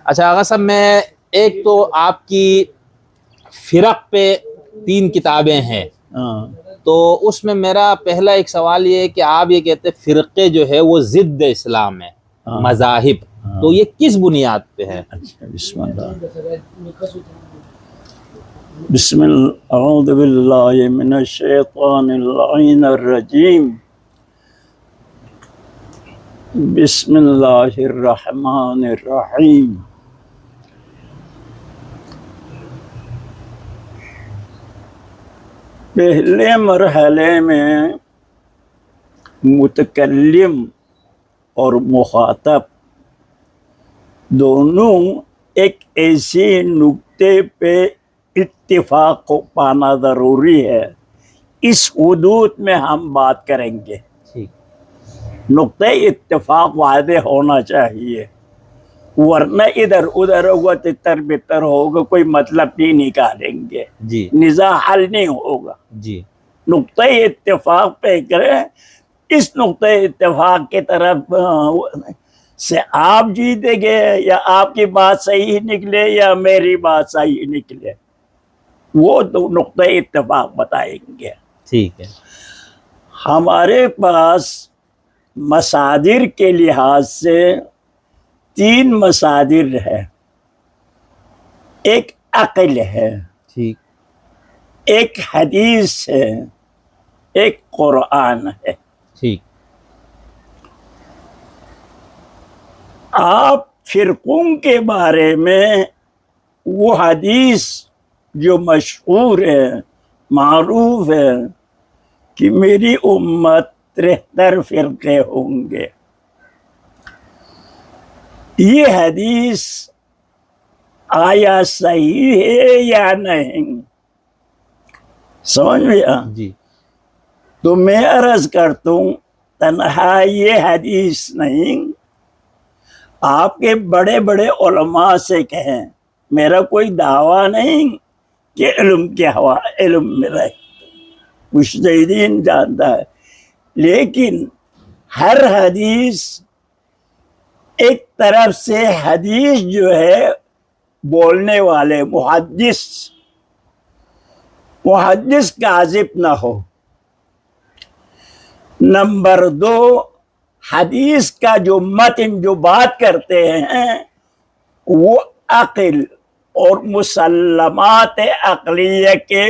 اچھا آغا صاحب، میں ایک تو آپ کی فرق پہ 3 کتابیں ہیں، تو اس میں میرا پہلا ایک سوال یہ ہے کہ آپ یہ کہتے ہیں فرقے جو ہے وہ ضد اسلام ہے، مذاہب، تو یہ کس بنیاد پہ ہے؟ اچھا بسم اللہ بسم اللہ اعوذ باللہ من الشیطان اللعین الرجیم بسم اللہ الرحمن الرحیم پہلے مرحلے میں متکلم اور مخاطب دونوں ایک ایسے نقطے پہ اتفاق کو پانا ضروری ہے، اس حدود میں ہم بات کریں گے۔ نقطہ اتفاق واضح ہونا چاہیے، ورنہ ادھر ادھر ہوگا تتر بتر ہوگا، کوئی مطلب نہیں نکالیں گے، جی نزاع حل نہیں ہوگا۔ جی نقطہ اتفاق پہ کریں، اس نقطہ اتفاق کی طرف سے آپ جیتے گے، یا آپ کی بات صحیح نکلے یا میری بات صحیح نکلے، وہ تو نقطہ اتفاق بتائیں گے۔ ٹھیک ہے۔ ہمارے پاس مصادر کے لحاظ سے 3 مصادر ہے، ایک عقل ہے، ٹھیک، ایک حدیث ہے، ایک قرآن ہے۔ ٹھیک، آپ فرقوں کے بارے میں وہ حدیث جو مشہور ہے، معروف ہے کہ میری امت 73 فرقے ہوں گے، یہ حدیث آیا صحیح ہے یا نہیں؟ سمجھ میں آ؟ جی تو میں عرض کرتا ہوں، تنہا یہ حدیث نہیں، آپ کے بڑے بڑے علماء سے کہیں، میرا کوئی دعویٰ نہیں کہ علم میرا ہے، مجتہدین جانتا ہے، لیکن ہر حدیث ایک طرف سے حدیث جو ہے بولنے والے محدث کاذب نہ ہو۔ نمبر 2، حدیث کا جو متن جو بات کرتے ہیں وہ عقل اور مسلمات عقلیہ کے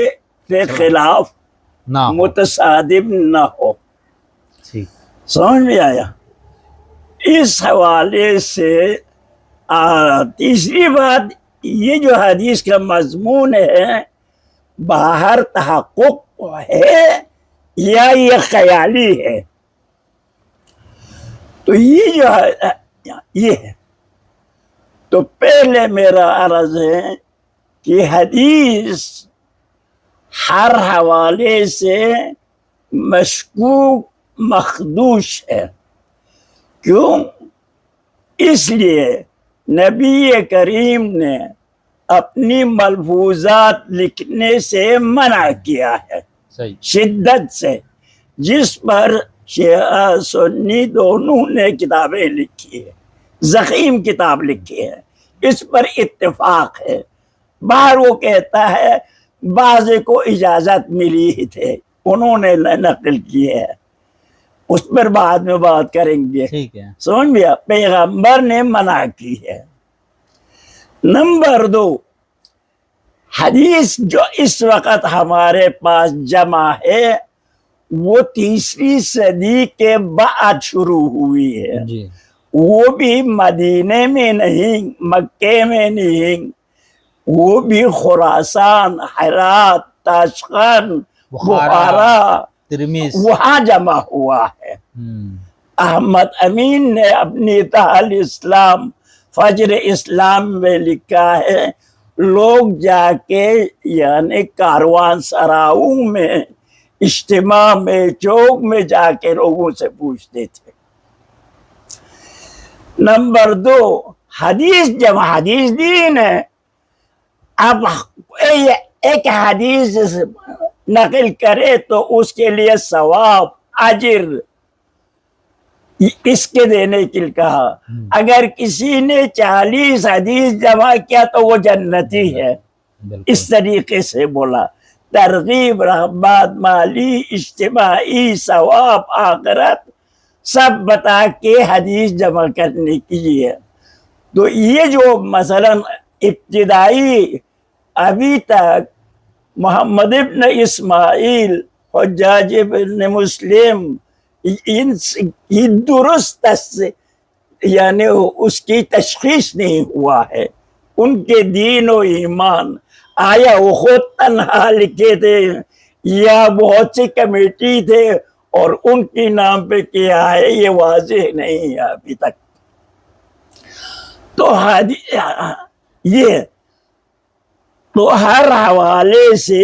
خلاف متصادم نہ ہو۔ سمجھ میں آیا؟ اس حوالے سے تیسری بات، یہ جو حدیث کا مضمون ہے باہر تحقق ہے یا یہ خیالی ہے، تو یہ جو ہے یہ ہے۔ تو پہلے میرا عرض ہے کہ حدیث ہر حوالے سے مشکوک مخدوش ہے۔ کیوں؟ اس لیے نبی کریم نے اپنی ملفوظات لکھنے سے منع کیا ہے، شدت سے، جس پر شیعہ سنی دونوں نے کتابیں لکھی ہے، ضخیم کتاب لکھی ہے، اس پر اتفاق ہے۔ باہر وہ کہتا ہے بعض کو اجازت ملی ہی تھے، انہوں نے نقل کی ہے، اس پر بعد میں بات کریں گے۔ سمجھ گیا؟ پیغمبر نے منع کی ہے۔ نمبر 2، حدیث جو اس وقت ہمارے پاس جمع ہے وہ 3 صدی کے بعد شروع ہوئی ہے، وہ بھی مدینے میں نہیں، مکے میں نہیں، وہ بھی خراسان، ہرات، تاشقند، بخارا، وہاں جمع ہوا ہے۔ احمد امین نے اپنی تحل اسلام فجر اسلام میں لکھا ہے، لوگ جا کے یعنی کاروان سراؤں میں، اجتماع میں، چوک میں جا کے لوگوں سے پوچھتے تھے۔ نمبر 2، حدیث جب حدیث دین ہے، اب ایک حدیث نقل کرے تو اس کے لیے ثواب، اجر، اس کے دینے کے لیے کہا اگر کسی نے 40 حدیث جمع کیا تو وہ جنتی ہے، اس طریقے سے بولا. ترغیب، رغبات، مالی، اجتماعی، ثواب، آخرت سب بتا کے حدیث جمع کرنے کی ہے. تو یہ جو مثلا ابتدائی ابھی تک محمد ابن اسماعیل، حجاج ابن مسلم، یہ درست یعنی اس کی تشخیص نہیں ہوا ہے ان کے دین و ایمان. آیا وہ خود تنہا لکھے تھے یا بہت سی کمیٹی تھے اور ان کے نام پہ کیا ہے، یہ واضح نہیں ہے ابھی تک. تو یہ تو ہر حوالے سے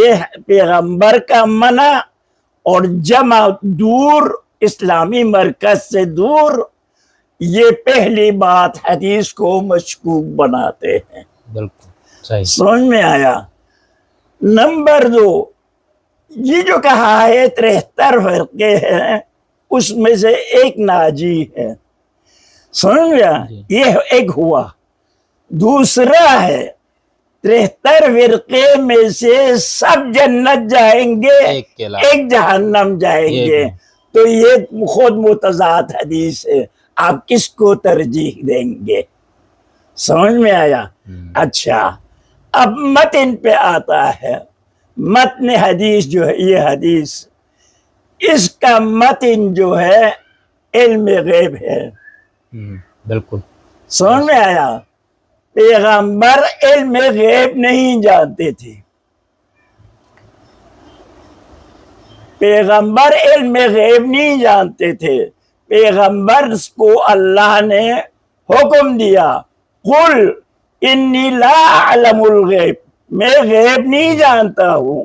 پیغمبر کا منع اور جمع دور، اسلامی مرکز سے دور، یہ پہلی بات حدیث کو مشکوک بناتے ہیں. بالکل صحیح، سمجھ میں آیا. نمبر 2، یہ جو کہا ہے 73 فرقے ہیں، اس میں سے ایک ناجی ہے. سمجھ گیا، یہ ایک ہوا. دوسرا ہے 73 فرقے میں سے سب جنت جائیں گے، ایک جہنم جائیں گے. تو یہ خود متضاد حدیث ہے، آپ کس کو ترجیح دیں گے؟ سمجھ میں آیا. اچھا، اب متن پہ آتا ہے. متن حدیث جو ہے، یہ حدیث، اس کا متن جو ہے علم غیب ہے. بالکل سمجھ میں آیا. پیغمبر علم غیب نہیں جانتے تھے. پیغمبر علم غیب نہیں جانتے تھے. پیغمبر کو اللہ نے حکم دیا، قل انی لا اعلم الغیب، میں غیب نہیں جانتا ہوں.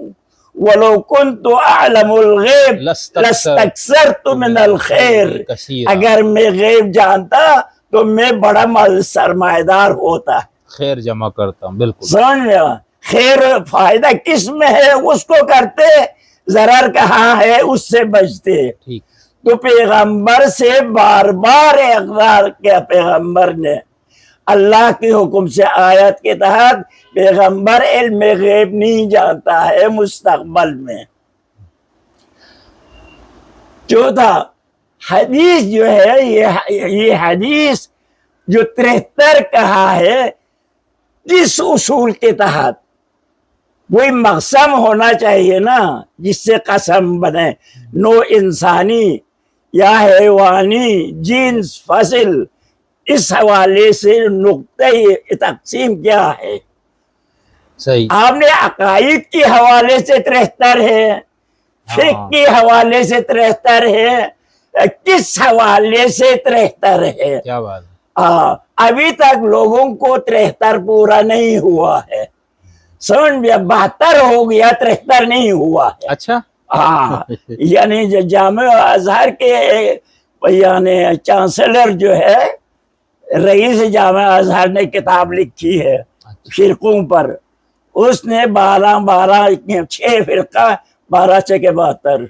وَلَوْ كُنْتُ أَعْلَمُ الْغَيْبَ لَاسْتَكْثَرْتُ مِنَ الْخَيْرِ، اگر میں غیب جانتا تو میں بڑا مال سرمایہ دار ہوتا، خیر جمع کرتا ہوں. بالکل سمجھ میں. خیر فائدہ کس میں ہے اس کو کرتے، ضرر کہاں ہے اس سے بچتے. ٹھیک. تو پیغمبر سے بار بار اقرار کیا پیغمبر نے اللہ کے حکم سے. آیت کے تحت پیغمبر علم غیب نہیں جانتا ہے مستقبل میں. چوتھا، حدیث جو ہے، یہ حدیث جو 73 کہا ہے، جس اصول کے تحت کوئی مقسم ہونا چاہیے نا جس سے قسم بنے، نو انسانی یا حیوانی، جنس، فصل، اس حوالے سے نقطۂ تقسیم کیا ہے. صحیح. آپ نے عقائد کے حوالے سے 73 ہے، فقہ کے حوالے سے 73 ہے، کس حوالے سے 73 ہے؟ کیا بات ہے. ابھی تک لوگوں کو 73 پورا نہیں ہوا ہے. سمجھ میں 72 ہو گیا، 73 نہیں ہوا ہے. اچھا. یعنی جامع ازہر کے یعنی چانسلر جو ہے، رئیس جامع ازہر نے کتاب لکھی ہے فرقوں پر. اس نے 6 فرقہ 12 سے 72.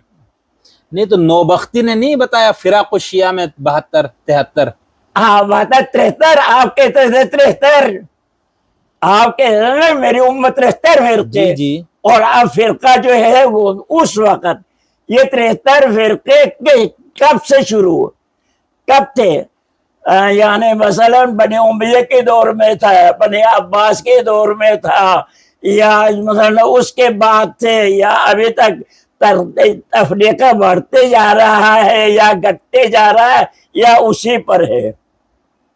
نہیں تو نوبختی نے نہیں بتایا فراق و شیعہ میں 72 73؟ ہاں 73. آپ کہتے تھے 73، آپ کہتے ہیں میری امت 73 فرقے. جی. اور اب فرقہ جو ہے وہ اس وقت، یہ 73 فرقے کب سے شروع، کب تھے؟ یعنی مثلا بنی امیہ کے دور میں تھا، بنی عباس کے دور میں تھا، یا مثلا اس کے بعد تھے، یا ابھی تک تفریقہ بڑھتے جا رہا ہے، یا گھٹتے جا رہا ہے، یا اسی پر ہے؟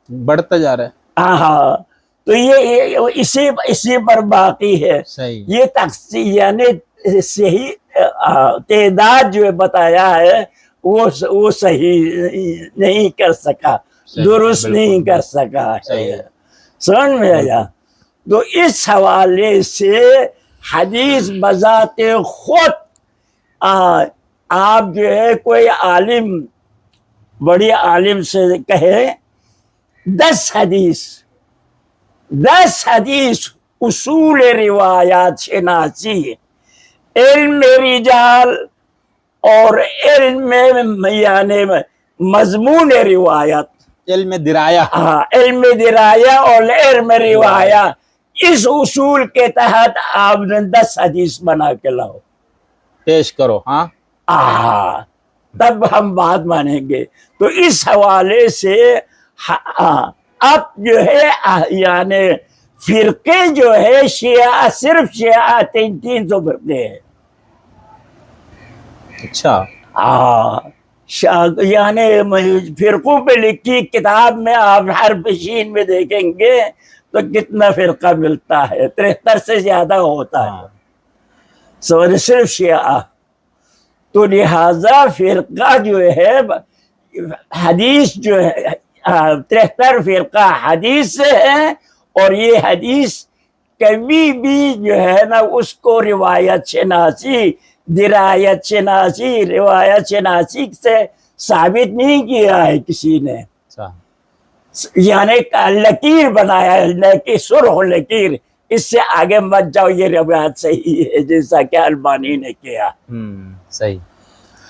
بڑھتا جا رہا ہے. ہاں. تو یہ اسی پر باقی ہے. صحیح. یہ تقسیم یعنی صحیح تعداد جو بتایا ہے وہ صحیح نہیں کر سکا، درست نہیں کر سکا. سمجھ میں آیا. تو اس حوالے سے حدیث بذات خود، آپ جو ہے کوئی عالم، بڑی عالم سے کہے 10 حدیث اصول روایات شناسی، علم رجال اور علم یعنی مضمون روایت، علم درایا. علم درایا اور علم روایہ، اس اصول کے تحت آپ نے 10 حدیث بنا کے لاؤ، پیش کرو. ہاں تب ہم بات مانیں گے. تو اس حوالے سے اب جو ہے یعنی فرقے جو ہے شیعہ، صرف شیعہ 300 فرقے ہیں. اچھا. یعنی فرقوں پہ لکھی کتاب میں آپ ہر پشین میں دیکھیں گے تو کتنا فرقہ ملتا ہے، 73 سے زیادہ ہوتا ہے. صرف شیعہ. تو لہذا فرقہ جو ہے حدیث جو ہے 73 فرقہ حدیث سے ہے، اور یہ حدیث کبھی بھی جو ہے نا اس کو روایت شناسی، درایت شناسی، روایت شناسی سے ثابت نہیں کیا ہے کسی نے. یعنی لکیر بنایا ہے، سرخ لکیر، اس سے آگے مت جاؤ، یہ روایت صحیح ہے، جیسا کہ البانی نے کیا. صحیح.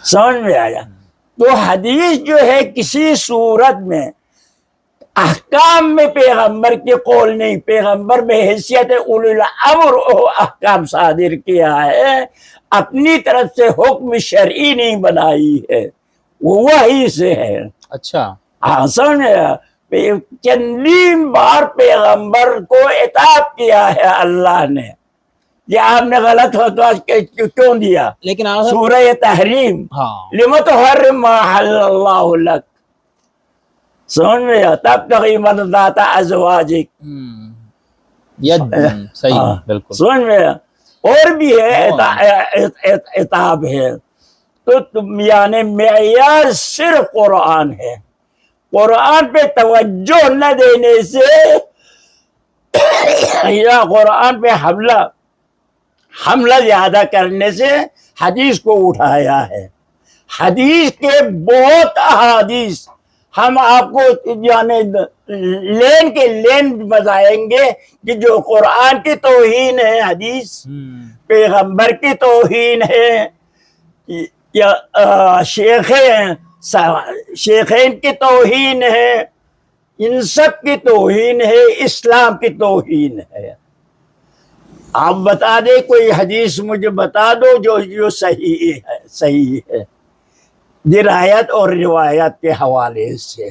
سمجھ میں آیا. تو حدیث جو ہے کسی صورت میں احکام میں پیغمبر کے قول نہیں، پیغمبر میں حیثیت اولی الامر احکام صادر کیا ہے، اپنی طرف سے حکم شرعی نہیں بنائی ہے، وہ وحی سے ہے. اچھا. سمجھ میں آیا. چندین بار پیغمبر کو عتاب کیا ہے اللہ نے، یہ آپ نے غلط فتویٰ کیوں دیا؟ لیکن سورہ تحریم، لم تحرم ما حل اللہ لک. سمجھ میں آیا. تب تغی مرضات ازواجک. صحیح بالکل. سمجھ میں آیا. اور بھی ہے عتاب ہے. تو یعنی معیار صرف قرآن ہے. قرآن پہ توجہ نہ دینے سے یا قرآن پہ حملہ زیادہ کرنے سے حدیث کو اٹھایا ہے. حدیث کے بہت احادیث ہم آپ کو یعنی لین کے لین بتائیں گے کہ جو قرآن کی توہین ہے حدیث، پیغمبر کی توہین ہے، یا شیخین کی توہین ہے، ان سب کی توہین ہے، اسلام کی توہین ہے. آپ بتا دیں کوئی حدیث مجھے بتا دو جو صحیح ہے درایت اور روایت کے حوالے سے.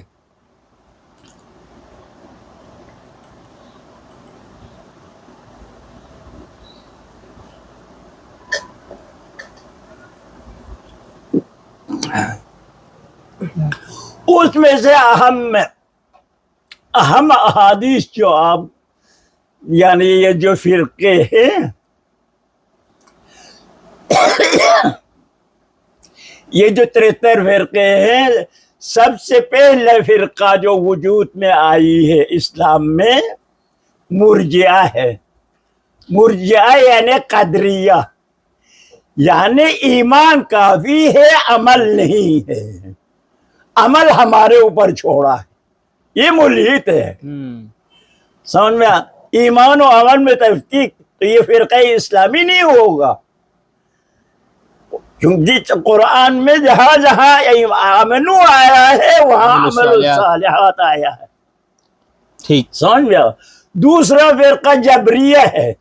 اس میں سے اہم احادیث جو آپ یعنی یہ جو فرقے ہیں، یہ جو 73 فرقے ہیں، سب سے پہلا فرقہ جو وجود میں آئی ہے اسلام میں مرجئہ ہے. مرجئہ یعنی قدریہ، یعنی ایمان کافی ہے، عمل نہیں ہے، عمل ہمارے اوپر چھوڑا ہے، یہ ملحد ہے. سمجھ میں ایمان و عمل میں تفکیک، تو یہ فرقہ اسلامی نہیں ہوگا. کیونکہ قرآن میں جہاں جہاں آمنو آیا ہے وہاں عمل الصالحات آیا ہے. ٹھیک. سمجھ میں. دوسرا فرقہ جبریہ ہے.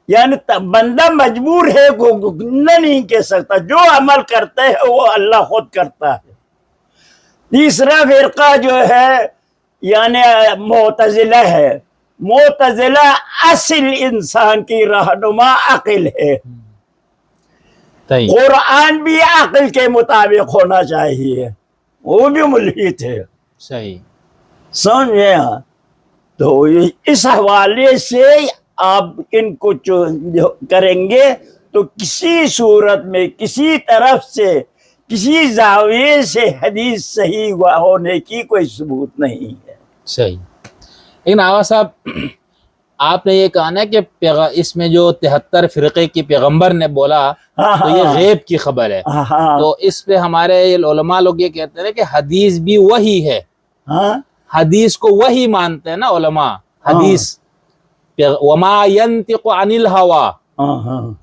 یعنی بندہ مجبور ہے، نہیں کہہ سکتا، جو عمل کرتا ہے وہ اللہ خود کرتا ہے. تیسرا فرقہ جو ہے یعنی معتزلہ ہے. معتزلہ اصل انسان کی رہنما عقل ہے. قرآن بھی عقل کے مطابق ہونا چاہیے، وہ بھی ملحد ہے. صحیح. سمجھے. تو اس حوالے سے آپ ان کو جو کریں گے تو کسی صورت میں کسی طرف سے کسی زاویے سے حدیث صحیح ہونے کی کوئی ثبوت نہیں ہے. صحیح. لیکن آغا صاحب آپ نے یہ کہا نا کہ اس میں جو 73 فرقے کی پیغمبر نے بولا تو یہ غیب کی خبر ہے. تو اس پہ ہمارے علماء لوگ یہ کہتے ہیں کہ حدیث بھی وہی ہے. حدیث کو وہی مانتے ہیں نا علماء. حدیث وما ينطق عن الهوى